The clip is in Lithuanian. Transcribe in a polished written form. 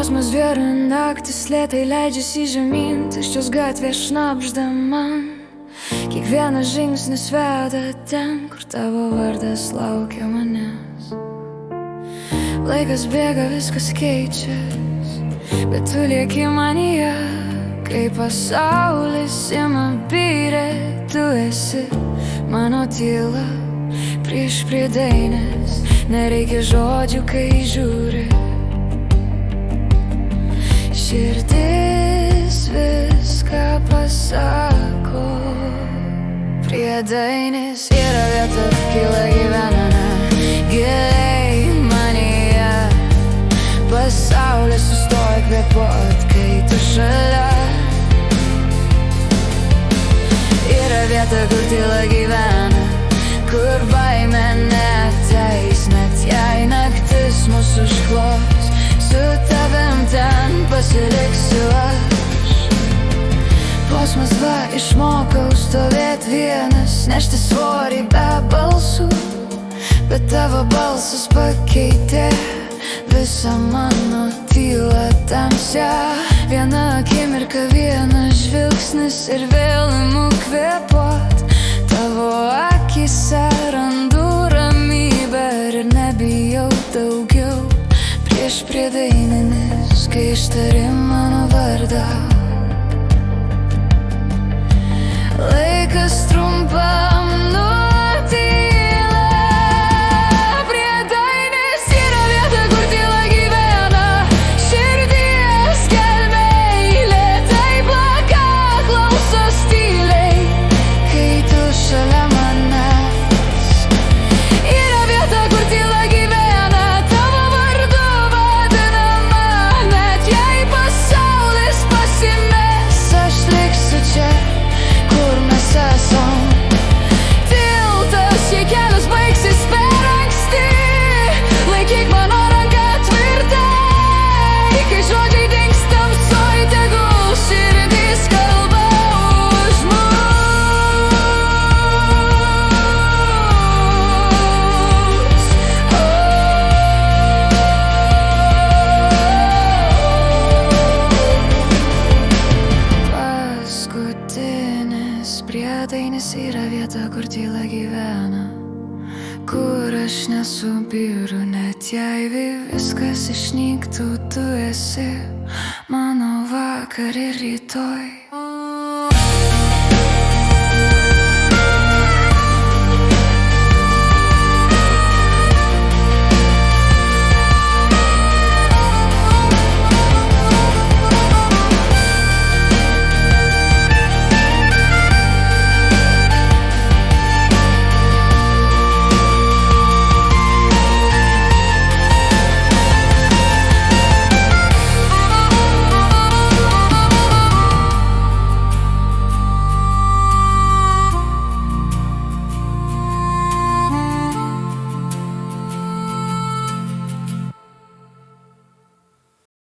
Posmas vėra naktis lėtai leidžiasi žemyn, tuščios gatvės šnabžda man. Kiekvienas žingsnis veda ten, kur tavo vardas laukia manęs. Laikas bėga, viskas keičias, bet tu lieki manyje. Kai pasaulis ima byrė, tu esi mano tyla. Prieš prie dainės nereikia žodžių, kai žiūri. Širdis viską pasako. Prie dainės yra vieta, kyla gyvename giliai manyje. Pasaulis sustoja kvėpuot, kai tu šalia. Yra vieta, kur tyla gyvena, kur baimė neteis, net jei naktis mūsų užklos. Su tavim ten pasiliksiu aš. Posmas va, išmokau stovėt vienas, nešti svorį be balsų, bet tavo balsas pakeitė visą mano tylą tamsią. Viena akimirka, vienas žvilgsnis ir vėl imu kvėpuot. Tavo akyse randu ramybę ir nebijau daugiau. Prieš prie daininis, kai ištari mano vardą. Laikas trumpam nutyla. Prie dainės yra vieta, kur tyla gyvena. Širdies gelmėj lėtai plaka, klausos tyliai, kai tu šalia manęs. Yra vieta, kur tyla gyvena, tavo vardu vadinama. Net jei pasaulis pasimės, aš liksiu čia, kur mes esam. Tiltas, jei kelias baigsis per anksti, laikyk mano ranką tvirtai. Kai žodžiai dings tamsoj, tegul širdis kalba už mus. Paskutinis priedainis yra vieta, kur tyla gyvena, kur aš nesubyru, net jei viskas išnyktų, tu esi mano vakar ir rytoj.